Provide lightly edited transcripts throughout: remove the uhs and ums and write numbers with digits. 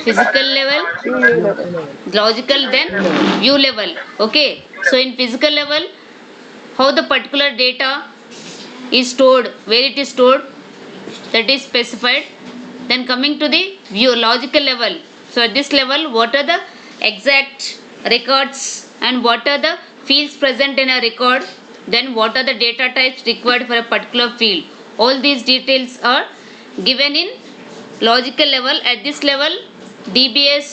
physical level, logical, then view level. Okay, so in physical level, how the particular data is stored, where it is stored, that is specified. Then coming to the view logical level, so at this level, what are the exact records and what are the fields present in a record, then what are the data types required for a particular field, all these details are given in logical level. At this level, DBS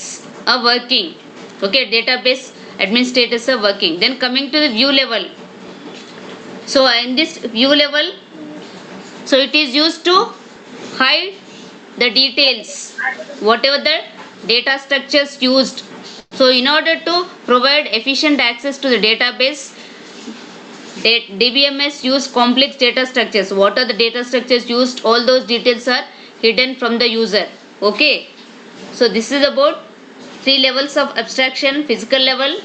are working. Okay, database administrators are working. Then coming to the view level, so in this view level, so it is used to hide the details, whatever the data structures used. So in order to provide efficient access to the database, DBMS use complex data structures. What are the data structures used, all those details are hidden from the user. Okay, so this is about 3 levels of abstraction: physical level,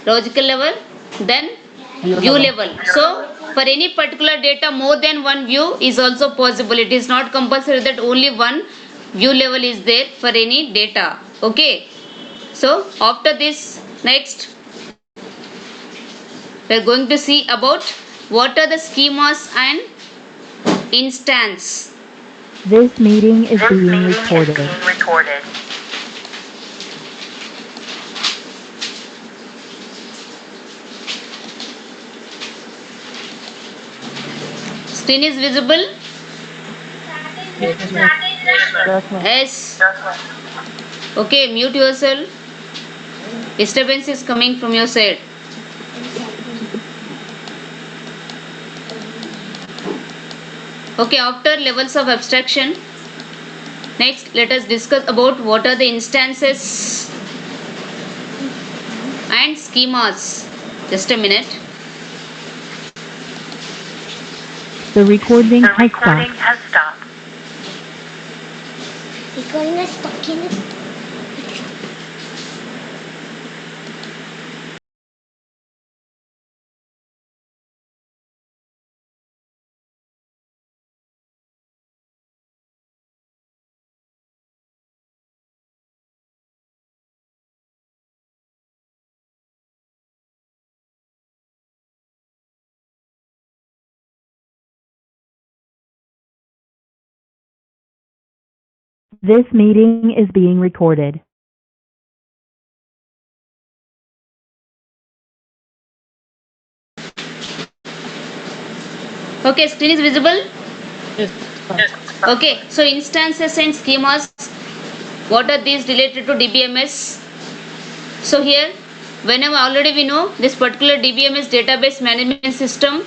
logical level, then view level. So for any particular data, more than one view is also possible. It is not compulsory that only one view level is there for any data. Okay, so after this, next we are going to see about what are the schemas and instance. This meeting is being recorded. Screen is visible? Yes. Okay, mute yourself. Disturbance is coming from your side. Okay, after levels of abstraction, next let us discuss about what are the instances and schemas. Just a minute. The recording has stopped. Recording is stuck in it. This meeting is being recorded. Okay, screen is visible? Okay, so instances and schemas, what are these related to DBMS? So here, whenever already we know this particular DBMS database management system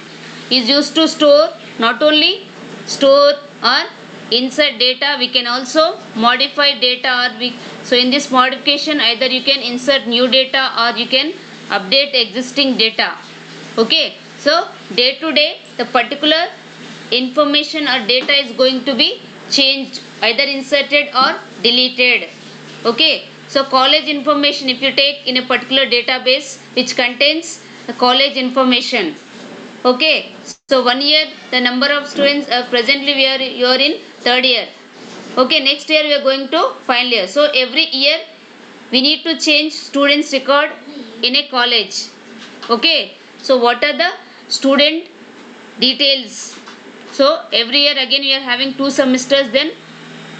is used to store, not only store or insert data, we can also modify data, or so in this modification, either you can insert new data or you can update existing data. Okay, so day to day the particular information or data is going to be changed, either inserted or deleted. Okay, so college information, if you take in a particular database which contains the college information. Okay, so 1 year the number of students, presently you are in 3rd year. Okay, next year we are going to final year. So every year we need to change students record in a college. Okay, so what are the student details? So every year again we are having 2 semesters, then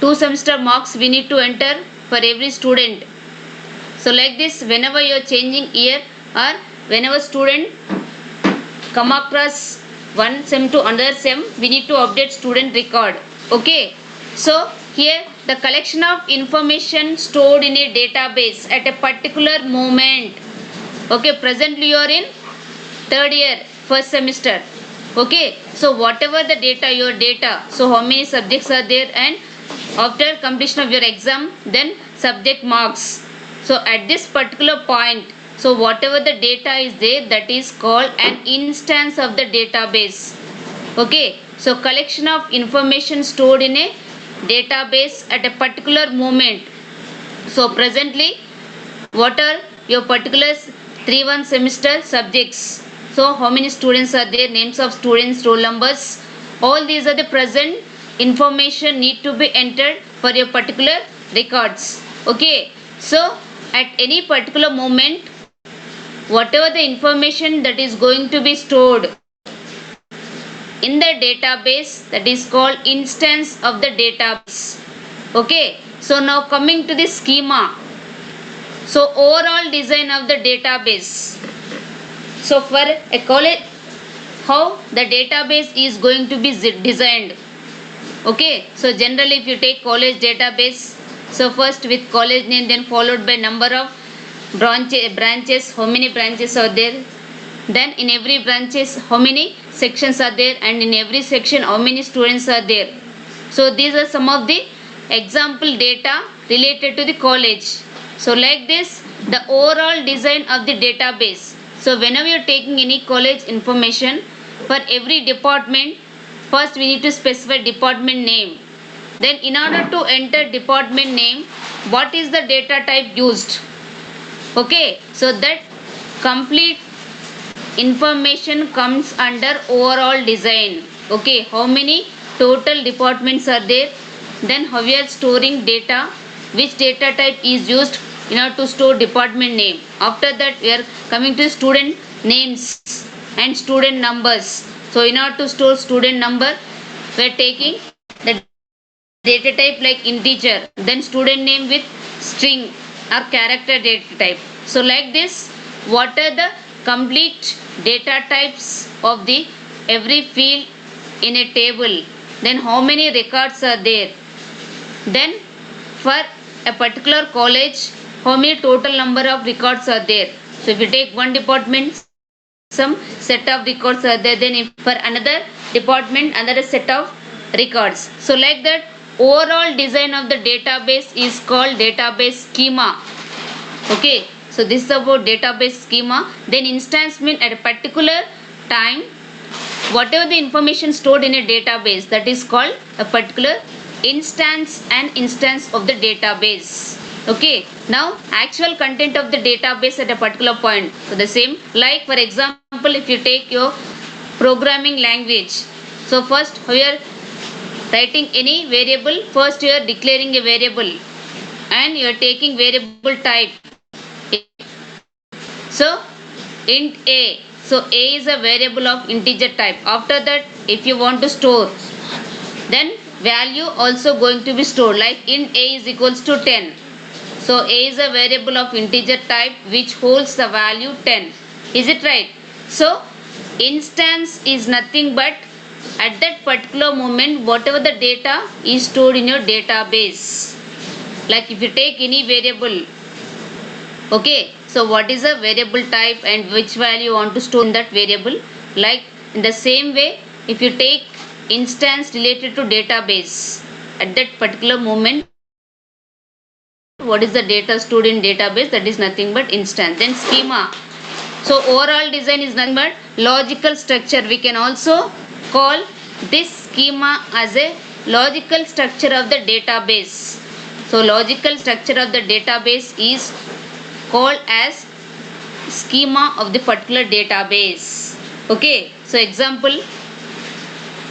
2 semester marks we need to enter for every student. So like this, whenever you are changing year or whenever student come across one sem to another sem, we need to update student record. Okay, so here the collection of information stored in a database at a particular moment. Okay, presently you are in 3rd year, 1st semester. Okay, so whatever the data, your data, so how many subjects are there, and after completion of your exam, then subject marks. So at this particular point, so whatever the data is there, that is called an instance of the database. Okay, so collection of information stored in a database at a particular moment. So presently, what are your particular 3-1 semester subjects? So how many students are there, names of students, roll numbers, all these are the present information need to be entered for your particular records. Okay, so at any particular moment, whatever the information that is going to be stored in the database, that is called instance of the database. Okay, so now coming to the schema. So overall design of the database. So for a college, how the database is going to be designed. Okay, so generally if you take college database, so first with college name, then followed by number of branches, how many branches are there, then in every branches how many sections are there, and in every section how many students are there. So these are some of the example data related to the college. So like this, the overall design of the database. So whenever you are taking any college information, for every department, first we need to specify department name. Then in order to enter department name, what is the data type used? Okay, so that complete information comes under overall design. Okay, how many total departments are there, then how we are storing data, which data type is used in order to store department name. After that we are coming to student names and student numbers. So in order to store student number, we are taking the data type like integer, then student name with string or character data type. So like this, what are the complete data types of the every field in a table, then how many records are there, then for a particular college how many total number of records are there. So if you take one department, some set of records are there, then if for another department another set of records. So like that, overall design of the database is called database schema. Okay, so this is about database schema. Then instance means at a particular time, whatever the information stored in a database, that is called a particular instance and instance of the database. Okay, now actual content of the database at a particular point. So the same, like for example, if you take your programming language, so first we are writing any variable, first you are declaring a variable and you are taking variable type. So int a, so a is a variable of integer type. After that, if you want to store, then value also going to be stored, like int a is equals to 10. So a is a variable of integer type which holds the value 10. Is it right? So instance is nothing but at that particular moment whatever the data is stored in your database. Like if you take any variable, okay, so what is a variable type and which value you want to store in that variable. Like in the same way, if you take instance related to database, at that particular moment what is the data stored in database, that is nothing but instance. Then schema. So overall design is nothing but logical structure. We can also call this schema as a logical structure of the database. So logical structure of the database is called as schema of the particular database. Okay, so example,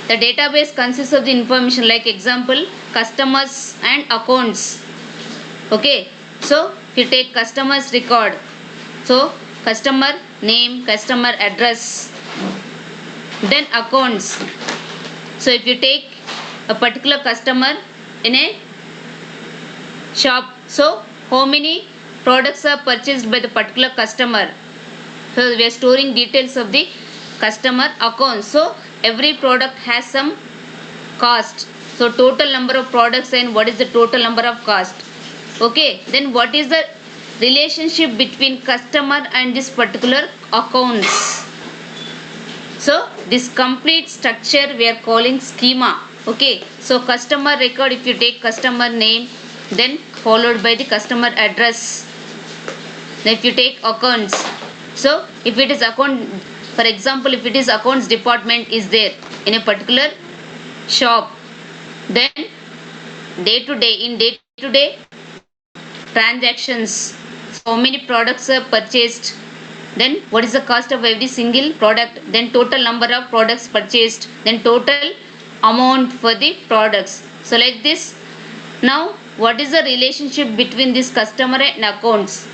the database consists of the information, like example, customers and accounts. Okay, so if you take customers record, so customer name, customer address, then accounts. So if you take a particular customer in a shop, so how many products are purchased by the particular customer. So we are storing details of the customer account. So every product has some cost. So total number of products and what is the total number of cost. Okay, then what is the relationship between customer and this particular accounts. So this complete structure we are calling schema. Okay, so customer record, if you take customer name, then followed by the customer address. Then if you take accounts, so if it is account, for example, if it is accounts department is there in a particular shop, then day to day transactions, so how many products are purchased, then what is the cost of every single product, then total number of products purchased, then total amount for the products. So like this, now what is the relationship between this customer and accounts.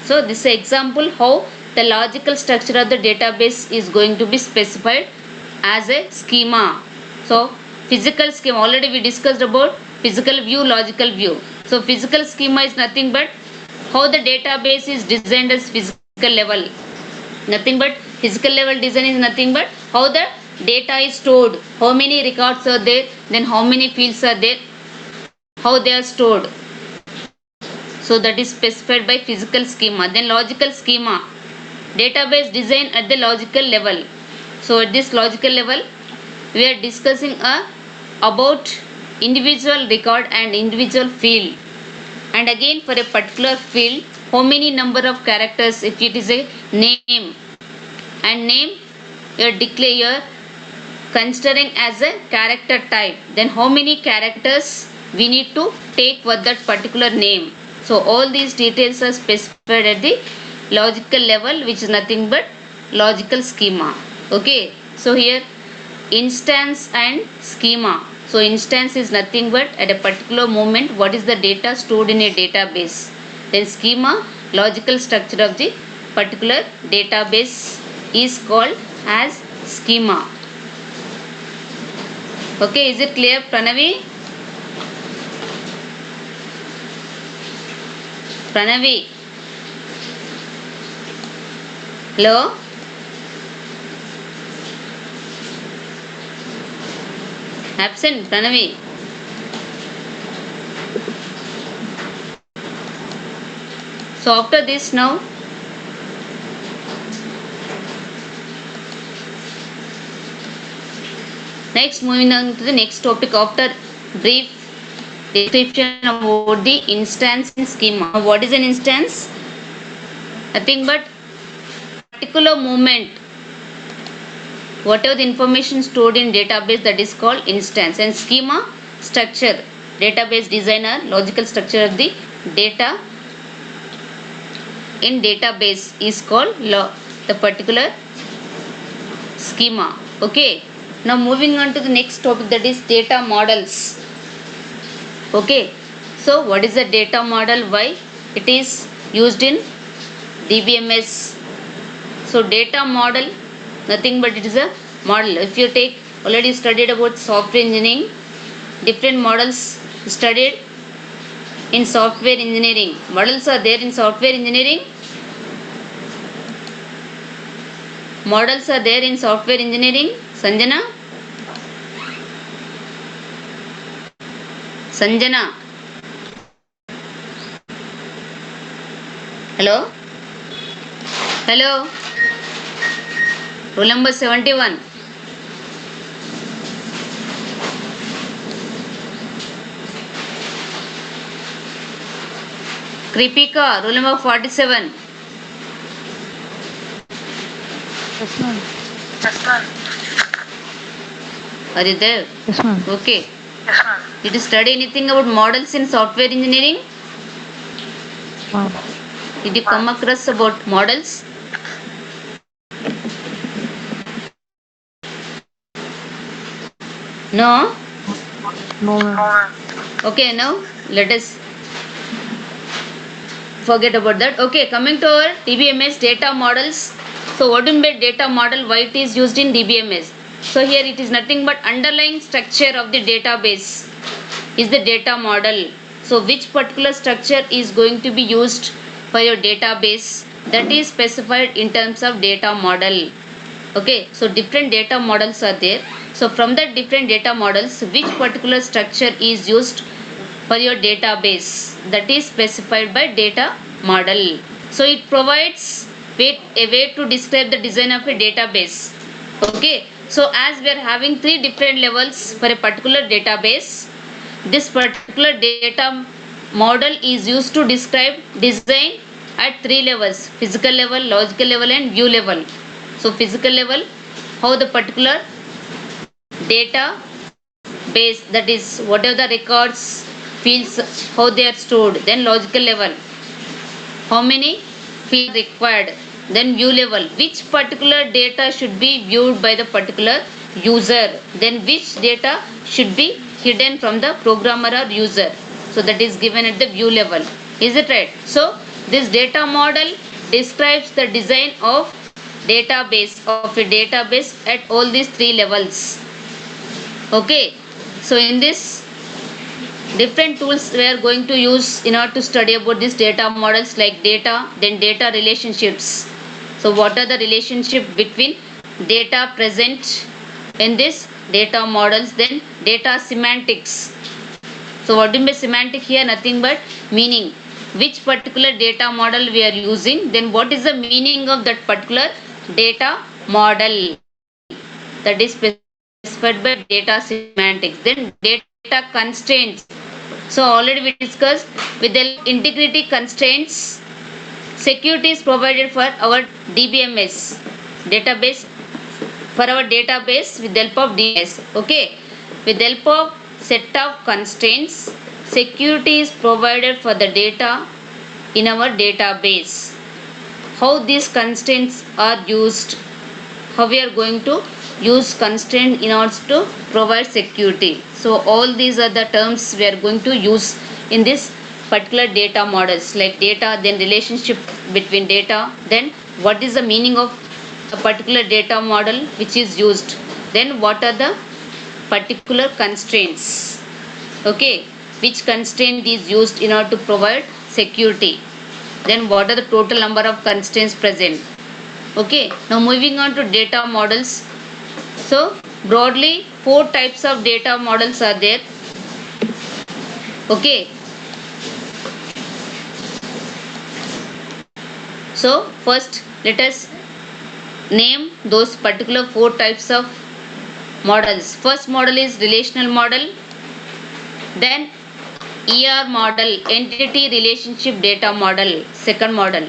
So this is an example how the logical structure of the database is going to be specified as a schema. So physical schema, already we discussed about physical view, logical view. So physical schema is nothing but how the database is designed as physical level. Nothing but physical level design is nothing but how the data is stored, how many records are there, then how many fields are there, how they are stored. So that is specified by physical schema. Then logical schema, database design at the logical level. So at this logical level we are discussing about individual record and individual field, and again for a particular field how many number of characters. If it is a name, and name you are considering as a character type, then how many characters we need to take for that particular name. So all these details are specified at the logical level, which is nothing but logical schema. Okay, so here instance and schema. So instance is nothing but at a particular moment what is the data stored in a database. Then schema, logical structure of the particular database is called as schema. Okay, is it clear, Pranavi? Pranavi? Hello? Absent, Pranavi? So after this now, next moving on to the next topic after brief description about the instance and schema. What is an instance? Nothing but particular moment, whatever the information stored in database, that is called instance. And schema, structure, database designer, logical structure of the data in database is called the particular schema. Okay, now moving on to the next topic, that is data models. Okay, so what is the data model, why it is used in DBMS? So data model, nothing but it is a model. If you take, already studied about software engineering, different models studied in software engineering. Models are there in software engineering. Models are there in software engineering. Sanjana? Sanjana? Hello? Hello? Roll number 71. Kripika, roll number 47. Yes, ma'am. Are you there? Yes, ma'am. Okay. Did you study anything about models in software engineering? Ma'am. Did you come across about models? No? No, ma'am. Okay, now let us forget about that. Okay, coming to our DBMS data models. So what do you mean by data model? Why it is used in DBMS? So here it is nothing but underlying structure of the database is the data model. So which particular structure is going to be used for your database, that is specified in terms of data model. Okay, so different data models are there. So from that different data models, which particular structure is used for your database, that is specified by data model. So it provides a way to describe the design of a database. Okay, so as we are having three different levels for a particular database, this particular data model is used to describe design at three levels: physical level, logical level and view level. So physical level, how the particular data base, that is whatever the records, fields, how they are stored. Then logical level, how many fields required. Then view level, which particular data should be viewed by the particular user, then which data should be hidden from the programmer or user. So that is given at the view level. Is it right? So this data model describes the design of a database at all these three levels. Okay. So in this, different tools we are going to use in order to study about these data models, like data, then data relationships. So what are the relationship between data present in this data models? Then data semantics. So what do you mean semantic here? Nothing but meaning. Which particular data model we are using, then what is the meaning of that particular data model, that is specified by data semantics. Then data constraints. So already we discussed, with the integrity constraints, security is provided for our DBMS database, for our database with the help of DBMS. Okay, with the help of set of constraints, security is provided for the data in our database. How these constraints are used, how we are going to use constraint in order to provide security. So all these are the terms we are going to use in this particular data models, like data, then relationship between data, then what is the meaning of a particular data model which is used, then what are the particular constraints, okay, which constraint is used in order to provide security, then what are the total number of constraints present. Okay, now moving on to data models. So broadly 4 types of data models are there. Okay, so first let us name those particular 4 types of models. First model is relational model, then ER model, entity relationship data model. Second model,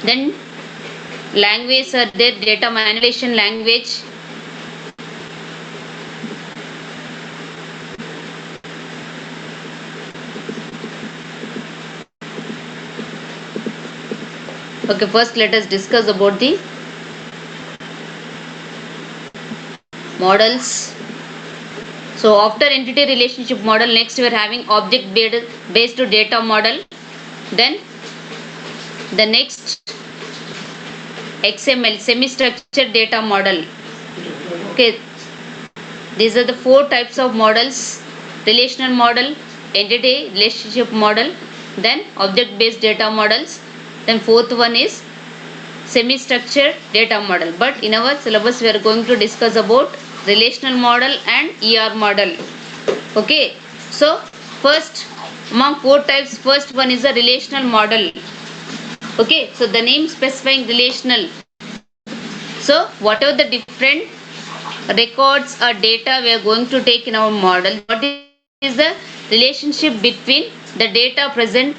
then language are there, data manipulation language, okay. First let us discuss about the models. So after entity relationship model, next we are having object based data model, then the next XML, semi structured data model. Okay, these are the 4 types of models: relational model, entity relationship model, then object based data models, then fourth one is semi structured data model. But in our syllabus we are going to discuss about relational model and ER model. Okay, so first among 4 types, first one is a relational model. Okay, so the name specifying relational. So whatever the different records or data we are going to take in our model, what is the relationship between the data present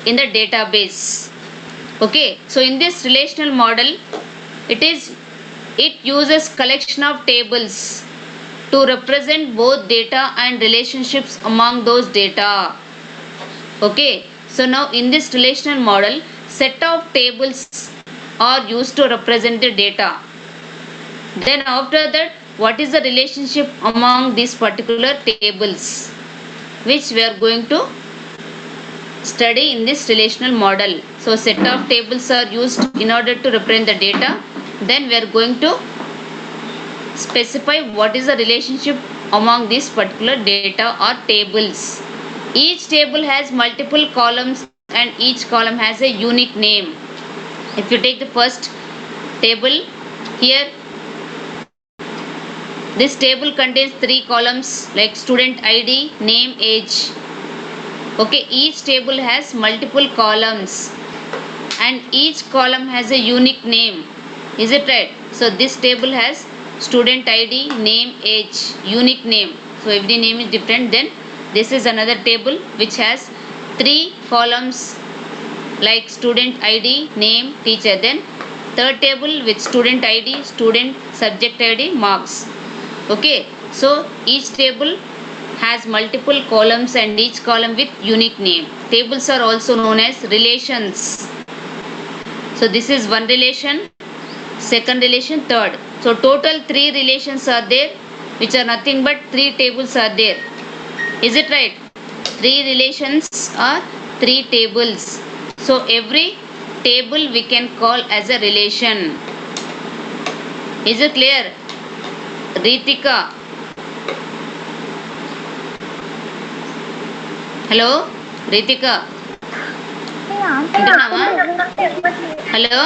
in the database. Okay, so in this relational model, it uses collection of tables to represent both data and relationships among those data. Okay, so now in this relational model, set of tables are used to represent the data. Then after that, what is the relationship among these particular tables, which we are going to study in this relational model. So set of tables are used in order to represent the data. Then we are going to specify what is the relationship among these particular data or tables. Each table has multiple columns and each column has a unique name. If you take the first table here, this table contains 3 columns like student ID, name, age. Okay, each table has multiple columns and each column has a unique name. Is it right? So this table has student ID, name, age, unique name. So every name is different. Then this is another table which has 3 columns like student ID, name, teacher. Then third table with student ID, student, subject ID, marks. Okay, so each table has multiple columns and each column with unique name. Tables are also known as relations. So this is one relation, second relation, third. So total 3 relations are there, which are nothing but 3 tables are there. Is it right? 3 relations are 3 tables. So every table we can call as a relation. Is it clear? Ritika. Hello, Ritika. వింటున్నావా? Hello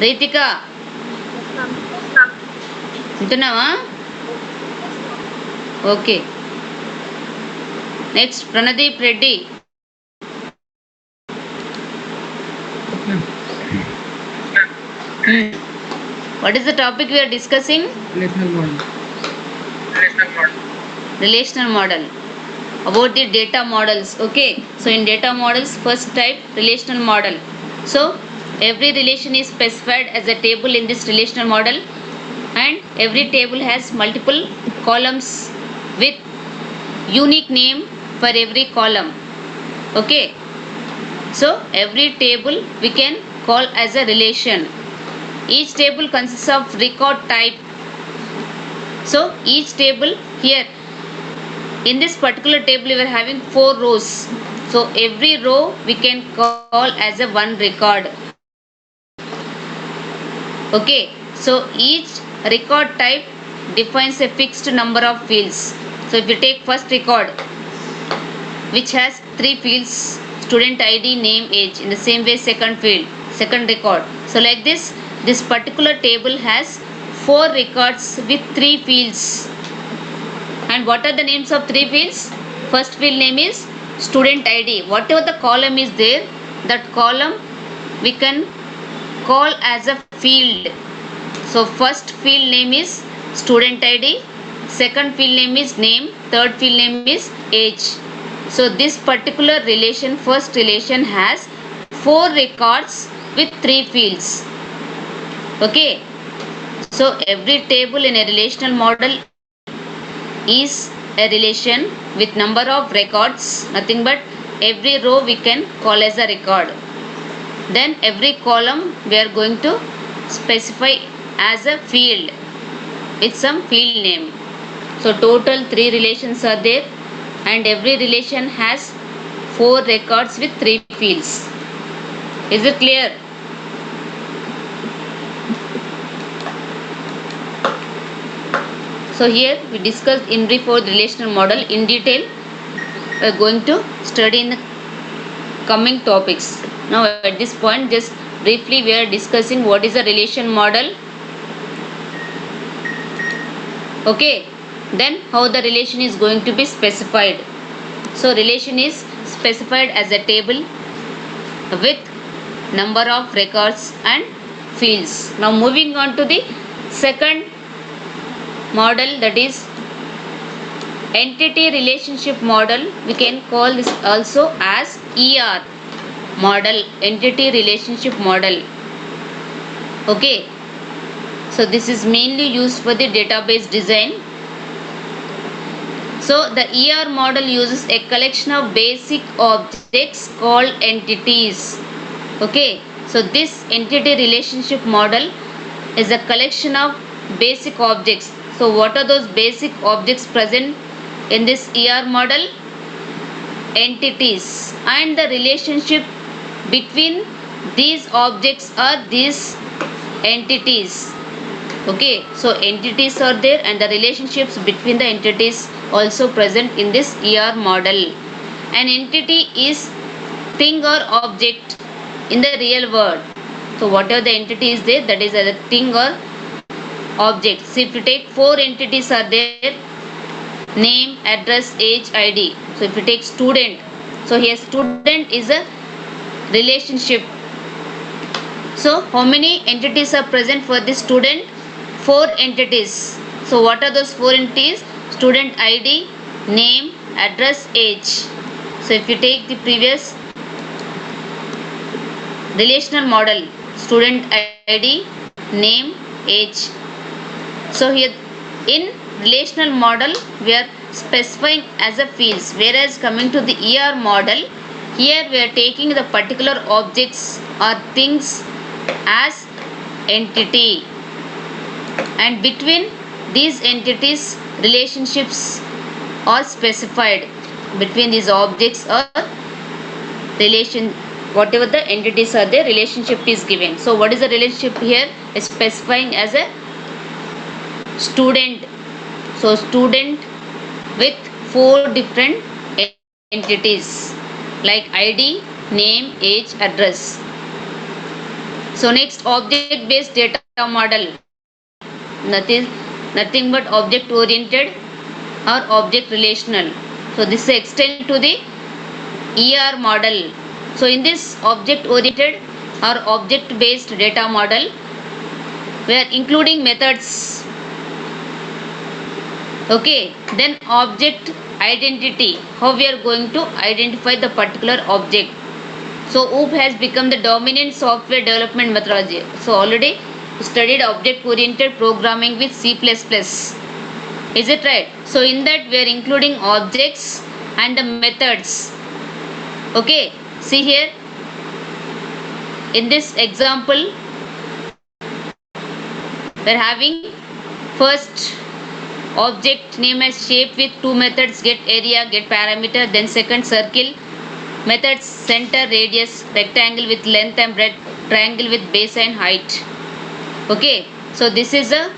Ritika వింటున్నావా? Okay. Next Pranadeep Reddy. What is the topic we are discussing? Relational model. About the data models. Okay, so in data models, first type relational model. So every relation is specified as a table in this relational model, and every table has multiple columns with unique name for every column. Okay, so every table we can call as a relation. Each table consists of record type. So each table here, in this particular table we are having 4 rows. So every row we can call as a one record. Okay, so each record type defines a fixed number of fields. So if you take first record, which has 3 fields, student ID, name, age. In the same way second field, second record. So like this particular table has 4 records with 3 fields. And what are the names of 3 fields? First field name is student ID. Whatever the column is there, that column we can call as a field. So first field name is student ID, second field name is name, third field name is age. So this particular relation, first relation, has 4 records with 3 fields. Okay, so every table in a relational model is a relation with number of records, nothing but every row we can call as a record. Then every column we are going to specify as a field with some field name. So total 3 relations are there, and every relation has 4 records with 3 fields. Is it clear? So here we discussed in brief about the relational model in detail. We are going to study in the coming topics. Now at this point, just briefly we are discussing what is a relation model. Okay, then how the relation is going to be specified. So relation is specified as a table with number of records and fields. Now moving on to the second model, that is entity relationship model. We can call this also as ER model, entity relationship model. Okay, so this is mainly used for the database design. So the ER model uses a collection of basic objects called entities. Okay, so this entity relationship model is a collection of basic objects. So what are those basic objects present in this ER model? Entities, and the relationship between these objects are these entities. Okay, so entities are there, and the relationships between the entities also present in this ER model. An entity is thing or object in the real world. So whatever the entity is there, that is a thing or object. So if you take 4 entities are there, name, address, age, ID. So if you take student, so here student is a relationship. So how many entities are present for this student? 4 entities. So what are those 4 entities? Student ID, name, address, age. So if you take the previous relational model, student ID, name, age. So here in relational model we are specifying as a fields, whereas coming to the ER model, here we are taking the particular objects or things as entity, and between these entities relationships are specified between these objects or relation, whatever the entities are there, relationship is given. So what is the relationship here? Is specifying as a student. So student with 4 different entities like ID, name, age, address. So next, object based data model, nothing but object oriented or object relational. So this is extend to the ER model. So in this object oriented or object based data model, we are including methods. Okay, then object identity, how we are going to identify the particular object. So OOP has become the dominant software development methodology. So already studied object oriented programming with C++. Is it right? So in that we are including objects and the methods. Okay, see here in this example we are having first object name as shape with 2 methods, get area, get parameter, then second circle methods, center, radius, rectangle with length and breadth, triangle with base and height. Okay, so this is a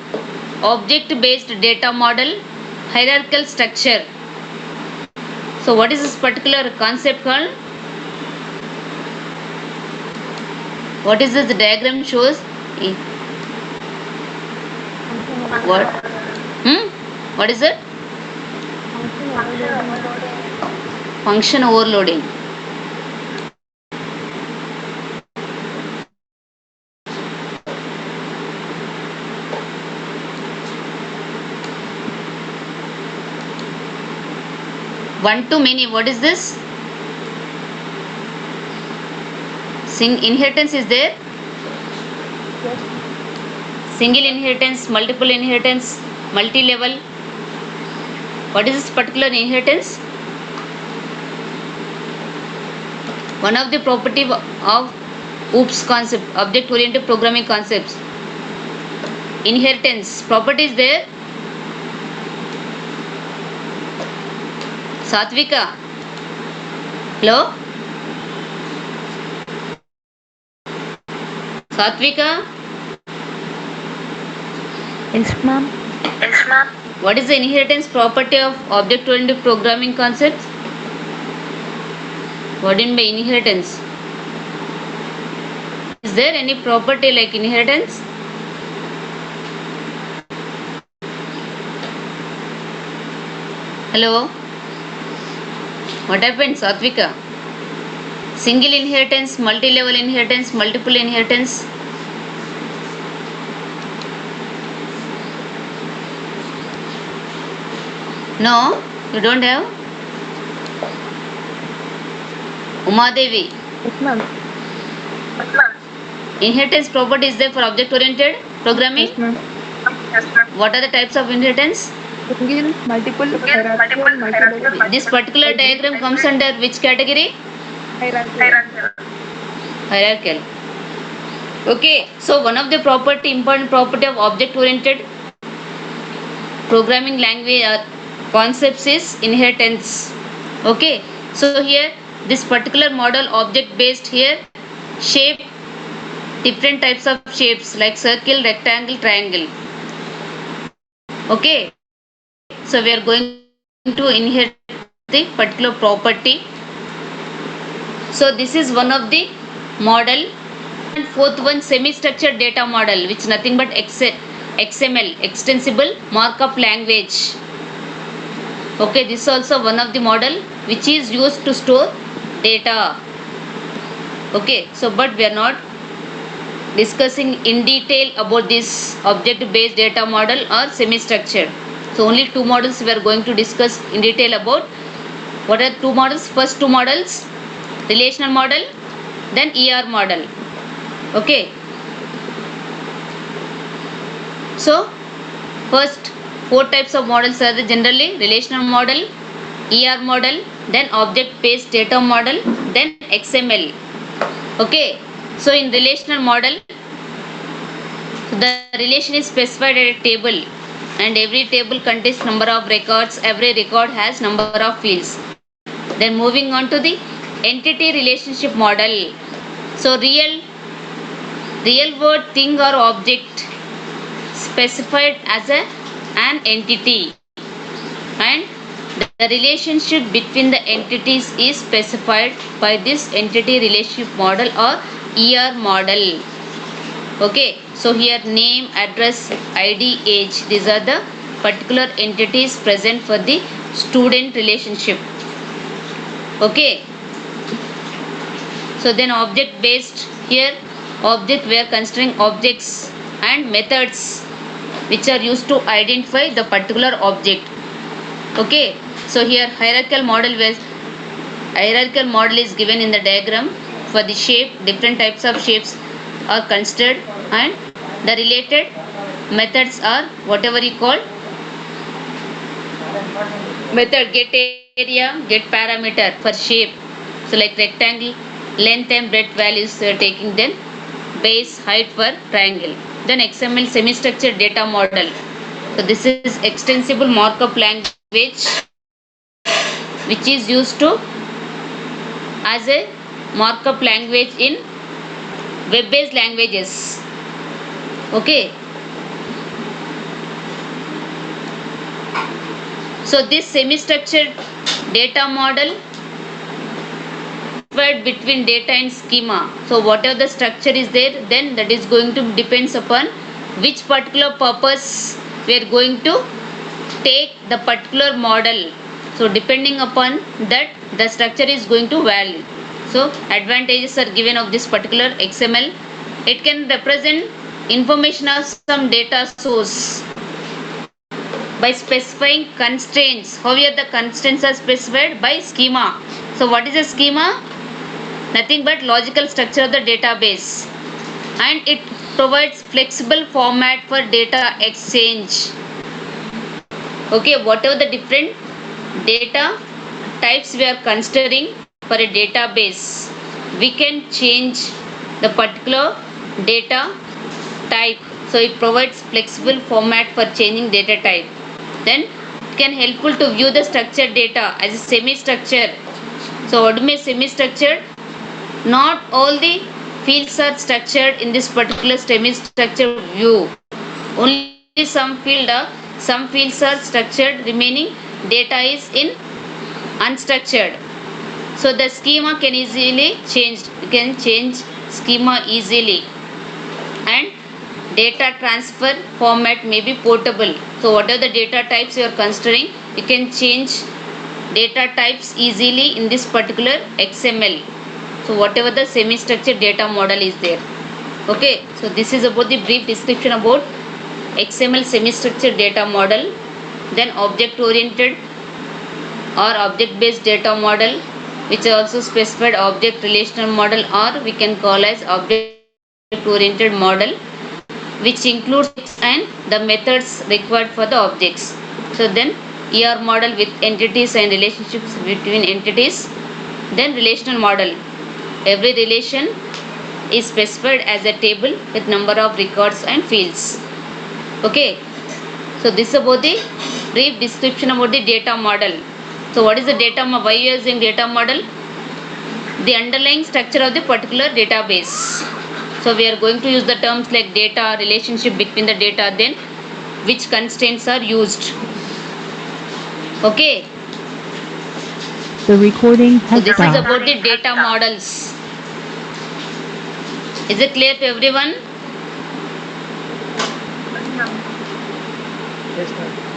object based data model hierarchical structure. So what is this particular concept called? What is this diagram shows? What? What is it? Function overloading. One to many, what is this? Inheritance is there? Single inheritance, multiple inheritance, multi-level. What is this particular inheritance? One of the property of OOPS concept, object oriented programming concepts. Inheritance, property is there? Satvika? Hello? Satvika? Yes, ma'am. What is the inheritance property of object oriented programming concepts? What do you mean by inheritance? Is there any property like inheritance? Hello? What happened, Satvika? Single inheritance, multi-level inheritance, multiple inheritance. No, you don't have? Uma Devi. Yes, ma'am. Inheritance property is there for object oriented programming? Yes, ma'am. What are the types of inheritance? Single, multiple, hierarchical, multi-level. This particular diagram comes under which category? Hierarchical. Hierarchical. Okay, so one of the important property of object oriented programming language concepts is inheritance. Okay, so here this particular model object based here, shape, different types of shapes like circle, rectangle, triangle. Okay, so we are going to inherit the particular property. So this is one of the model. And fourth one, semi-structured data model, which nothing but XML, extensible markup language. Okay, this is also one of the model which is used to store data. Okay, so but we are not discussing in detail about this object based data model or semi-structured. So only 2 models we are going to discuss in detail about. What are 2 models? First 2 models, relational model, then ER model. Okay. So first four types of models are the generally relational model, ER model, then object based data model, then XML. Okay. So in relational model, the relation is specified at a table and every table contains number of records, every record has number of fields. Then moving on to the entity relationship model. So real world thing or object specified as an entity, and the relationship between the entities is specified by this entity relationship model or ER model. Okay, so here name, address, ID, age, these are the particular entities present for the student relationship. Okay, so then object based, here object we are considering objects and methods which are used to identify the particular object. Okay, so here hierarchical model is given in the diagram. For the shape, different types of shapes are considered, and the related methods are whatever you call method, get area, get parameter for shape. So like rectangle, length and breadth values we are taking, then base, height for triangle. Then XML semi-structured data model. So this is extensible markup language which is used to as a markup language in web-based languages. Okay. So this semi-structured data model between data and schema. So whatever the structure is there, then that is going to depends upon which particular purpose we are going to take the particular model. So depending upon that, the structure is going to vary. So advantages are given of this particular XML. It can represent information of some data source by specifying constraints. However, the constraints are specified by schema. So what is a schema? Nothing but logical structure of the database, and it provides flexible format for data exchange. Okay, whatever the different data types we are considering for a database, we can change the particular data type. So it provides flexible format for changing data type. Then it can helpful to view the structured data as a semi-structured. So what do you mean semi-structured? Not all the fields are structured in this particular semi-structured view. Only some fields are structured, remaining data is in unstructured. So the schema can easily changed. You can change schema easily, and data transfer format may be portable. So whatever the data types you are considering, you can change data types easily in this particular XML. So whatever the semi-structured data model is there. Okay, so this is about the brief description about XML semi-structured data model. Then object oriented or object based data model, which are also specified object relational model, or we can call as object oriented model, which includes and the methods required for the objects. So then ER model with entities and relationships between entities. Then relational model, every relation is specified as a table with number of records and fields. Okay, so this is about the brief description about the data model. So what is the data model? Why you are using data model? The underlying structure of the particular database. So we are going to use the terms like data, relationship between the data, then which constraints are used. Okay. The recording So has this is stopped. about the data models. Is it clear to everyone? Yes, ma'am.